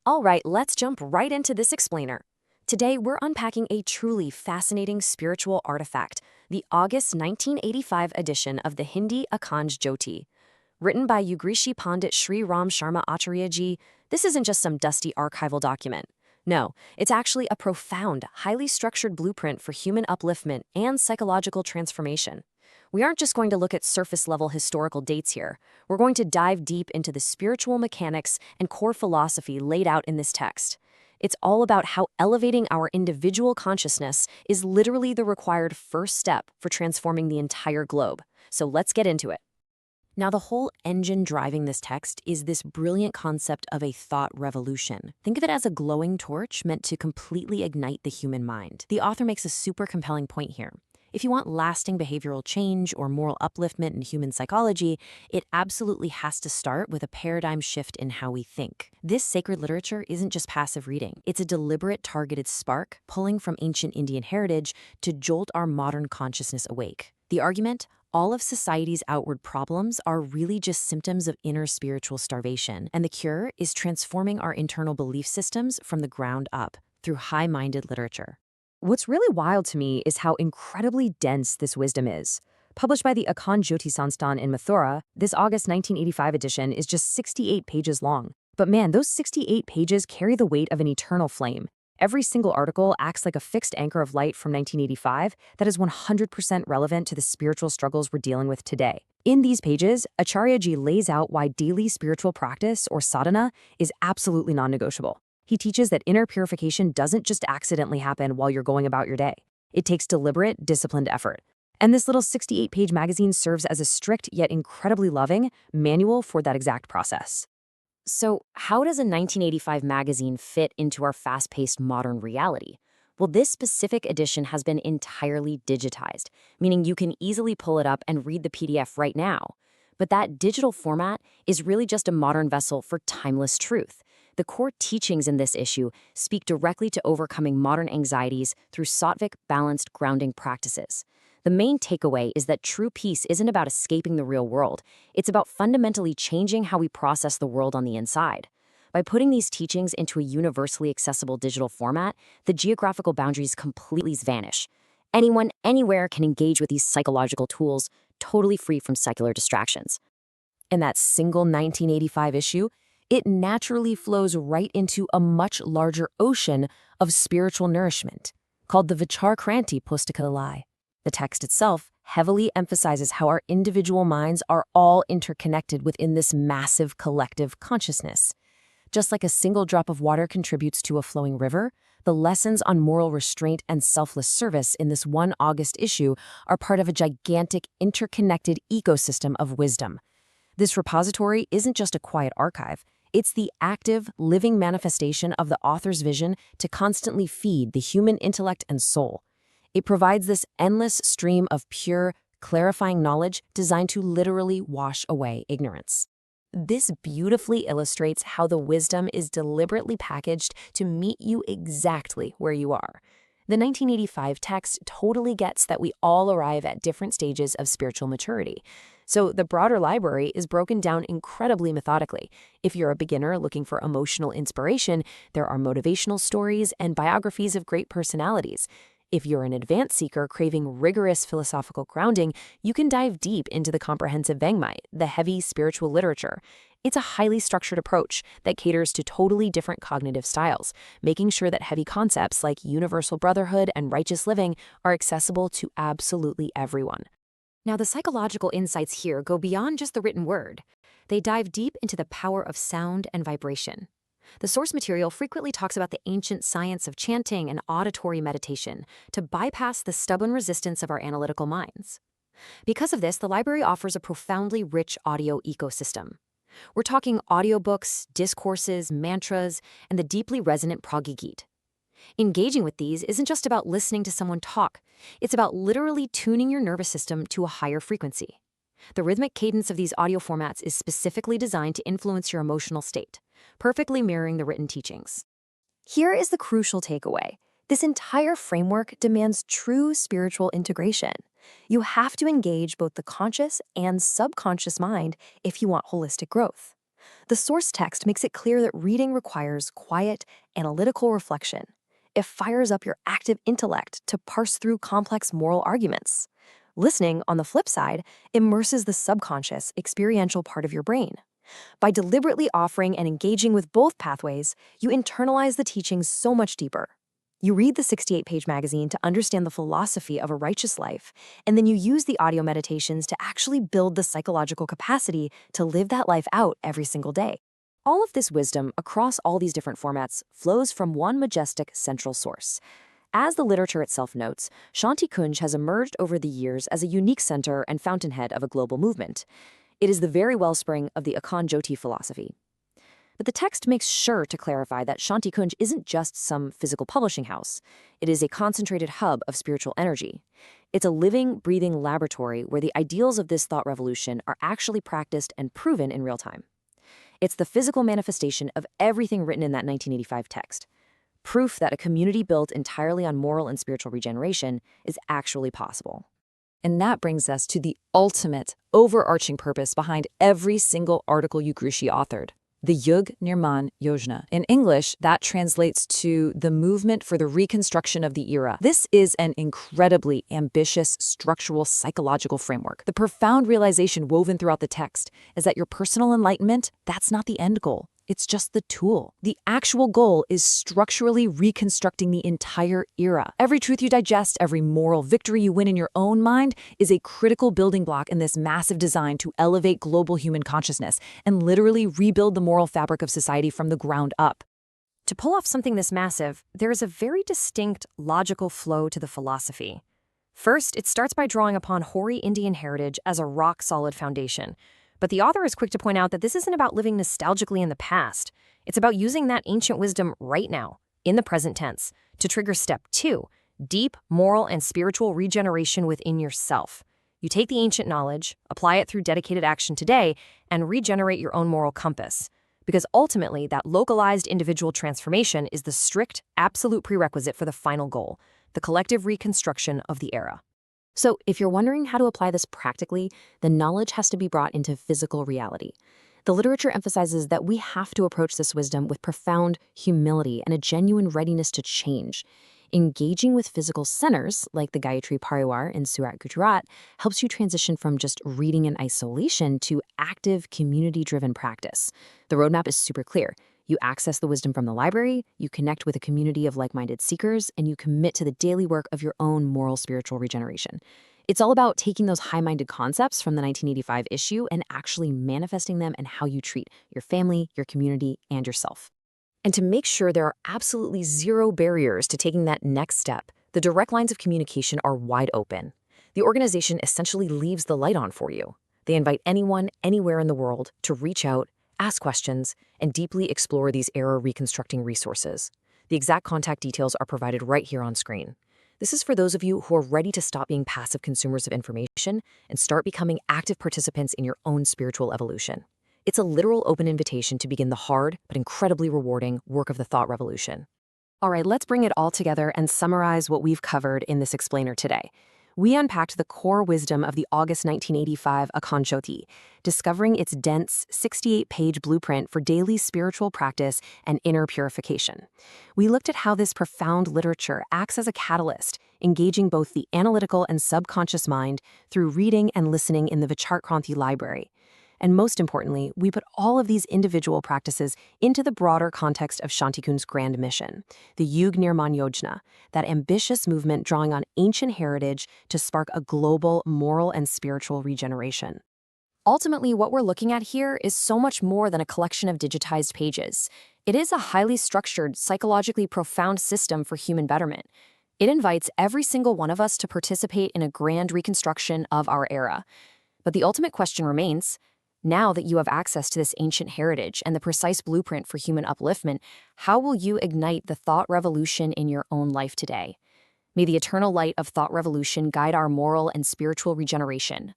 All right, let's jump right into this explainer. Today, we're unpacking a truly fascinating spiritual artifact, the August 1985 edition of the Hindi Akhand Jyoti. Written by Pandit Shriram Sharma Acharya ji, this isn't just some dusty archival document. No, it's actually a profound, highly structured blueprint for human upliftment and psychological transformation. We aren't just going to look at surface-level historical dates here. We're going to dive deep into the spiritual mechanics and core philosophy laid out in this text. It's all about how elevating our individual consciousness is literally the required first step for transforming the entire globe. So let's get into it. Now, the whole engine driving this text is this brilliant concept of a thought revolution. Think of it as a glowing torch meant to completely ignite the human mind. The author makes a super compelling point here. If you want lasting behavioral change or moral upliftment in human psychology, it absolutely has to start with a paradigm shift in how we think. This sacred literature isn't just passive reading. It's a deliberate, targeted spark pulling from ancient Indian heritage to jolt our modern consciousness awake. The argument? All of society's outward problems are really just symptoms of inner spiritual starvation, and the cure is transforming our internal belief systems from the ground up through high-minded literature. What's really wild to me is how incredibly dense this wisdom is. Published by the Akhand Jyoti Sansthan in Mathura, this August 1985 edition is just 68 pages long. But man, those 68 pages carry the weight of an eternal flame. Every single article acts like a fixed anchor of light from 1985 that is 100% relevant to the spiritual struggles we're dealing with today. In these pages, Acharya ji lays out why daily spiritual practice, or sadhana, is absolutely non-negotiable. He teaches that inner purification doesn't just accidentally happen while you're going about your day. It takes deliberate, disciplined effort. And this little 68-page magazine serves as a strict yet incredibly loving manual for that exact process. So, how does a 1985 magazine fit into our fast-paced modern reality? Well, this specific edition has been entirely digitized, meaning you can easily pull it up and read the PDF right now. But that digital format is really just a modern vessel for timeless truth. The core teachings in this issue speak directly to overcoming modern anxieties through sattvic, balanced grounding practices. The main takeaway is that true peace isn't about escaping the real world. It's about fundamentally changing how we process the world on the inside. By putting these teachings into a universally accessible digital format, the geographical boundaries completely vanish. Anyone, anywhere can engage with these psychological tools, totally free from secular distractions. In that single 1985 issue, it naturally flows right into a much larger ocean of spiritual nourishment, called the Vichar Kranti Pustakala. The text itself heavily emphasizes how our individual minds are all interconnected within this massive collective consciousness. Just like a single drop of water contributes to a flowing river, the lessons on moral restraint and selfless service in this one August issue are part of a gigantic, interconnected ecosystem of wisdom. This repository isn't just a quiet archive. It's the active, living manifestation of the author's vision to constantly feed the human intellect and soul. It provides this endless stream of pure, clarifying knowledge designed to literally wash away ignorance. This beautifully illustrates how the wisdom is deliberately packaged to meet you exactly where you are. The 1985 text totally gets that we all arrive at different stages of spiritual maturity. So the broader library is broken down incredibly methodically. If you're a beginner looking for emotional inspiration, there are motivational stories and biographies of great personalities. If you're an advanced seeker craving rigorous philosophical grounding, you can dive deep into the comprehensive Vangmai, the heavy spiritual literature. It's a highly structured approach that caters to totally different cognitive styles, making sure that heavy concepts like universal brotherhood and righteous living are accessible to absolutely everyone. Now, the psychological insights here go beyond just the written word. They dive deep into the power of sound and vibration. The source material frequently talks about the ancient science of chanting and auditory meditation to bypass the stubborn resistance of our analytical minds. Because of this, the library offers a profoundly rich audio ecosystem. We're talking audiobooks, discourses, mantras, and the deeply resonant Pragigit. Engaging with these isn't just about listening to someone talk. It's about literally tuning your nervous system to a higher frequency. The rhythmic cadence of these audio formats is specifically designed to influence your emotional state, perfectly mirroring the written teachings. Here is the crucial takeaway. This entire framework demands true spiritual integration. You have to engage both the conscious and subconscious mind if you want holistic growth. The source text makes it clear that reading requires quiet, analytical reflection. It fires up your active intellect to parse through complex moral arguments. Listening, on the flip side, immerses the subconscious, experiential part of your brain. By deliberately offering and engaging with both pathways, you internalize the teachings so much deeper. You read the 68-page magazine to understand the philosophy of a righteous life, and then you use the audio meditations to actually build the psychological capacity to live that life out every single day. All of this wisdom across all these different formats flows from one majestic central source. As the literature itself notes, Shanti Kunj has emerged over the years as a unique center and fountainhead of a global movement. It is the very wellspring of the Akhand Jyoti philosophy. But the text makes sure to clarify that Shanti Kunj isn't just some physical publishing house. It is a concentrated hub of spiritual energy. It's a living, breathing laboratory where the ideals of this thought revolution are actually practiced and proven in real time. It's the physical manifestation of everything written in that 1985 text. Proof that a community built entirely on moral and spiritual regeneration is actually possible. And that brings us to the ultimate, overarching purpose behind every single article Yugrushi authored. The Yug Nirman Yojana. In English, that translates to the movement for the reconstruction of the era. This is an incredibly ambitious structural psychological framework. The profound realization woven throughout the text is that your personal enlightenment, that's not the end goal. It's just the tool. The actual goal is structurally reconstructing the entire era. Every truth you digest, every moral victory you win in your own mind is a critical building block in this massive design to elevate global human consciousness and literally rebuild the moral fabric of society from the ground up. To pull off something this massive, there is a very distinct logical flow to the philosophy. First, it starts by drawing upon hoary Indian heritage as a rock-solid foundation. But the author is quick to point out that this isn't about living nostalgically in the past. It's about using that ancient wisdom right now, in the present tense, to trigger step 2, deep moral and spiritual regeneration within yourself. You take the ancient knowledge, apply it through dedicated action today, and regenerate your own moral compass. Because ultimately, that localized individual transformation is the strict, absolute prerequisite for the final goal, the collective reconstruction of the era. So, if you're wondering how to apply this practically, the knowledge has to be brought into physical reality. The literature emphasizes that we have to approach this wisdom with profound humility and a genuine readiness to change. Engaging with physical centers, like the Gayatri Parivar in Surat, Gujarat, helps you transition from just reading in isolation to active, community-driven practice. The roadmap is super clear. You access the wisdom from the library, you connect with a community of like-minded seekers, and you commit to the daily work of your own moral spiritual regeneration. It's all about taking those high-minded concepts from the 1985 issue and actually manifesting them in how you treat your family, your community, and yourself. And to make sure there are absolutely zero barriers to taking that next step, the direct lines of communication are wide open. The organization essentially leaves the light on for you. They invite anyone, anywhere in the world to reach out, ask questions, and deeply explore these era reconstructing resources. The exact contact details are provided right here on screen. This is for those of you who are ready to stop being passive consumers of information and start becoming active participants in your own spiritual evolution. It's a literal open invitation to begin the hard but incredibly rewarding work of the thought revolution. All right, let's bring it all together and summarize what we've covered in this explainer today. We unpacked the core wisdom of the August 1985 Akhand Jyoti, discovering its dense 68-page blueprint for daily spiritual practice and inner purification. We looked at how this profound literature acts as a catalyst, engaging both the analytical and subconscious mind through reading and listening in the Vichar-Kranti library. And most importantly, we put all of these individual practices into the broader context of Shanti Kunj's grand mission, the Yug Nirman Yojana, that ambitious movement drawing on ancient heritage to spark a global moral and spiritual regeneration. Ultimately, what we're looking at here is so much more than a collection of digitized pages. It is a highly structured, psychologically profound system for human betterment. It invites every single one of us to participate in a grand reconstruction of our era. But the ultimate question remains, now that you have access to this ancient heritage and the precise blueprint for human upliftment, how will you ignite the thought revolution in your own life today? May the eternal light of thought revolution guide our moral and spiritual regeneration.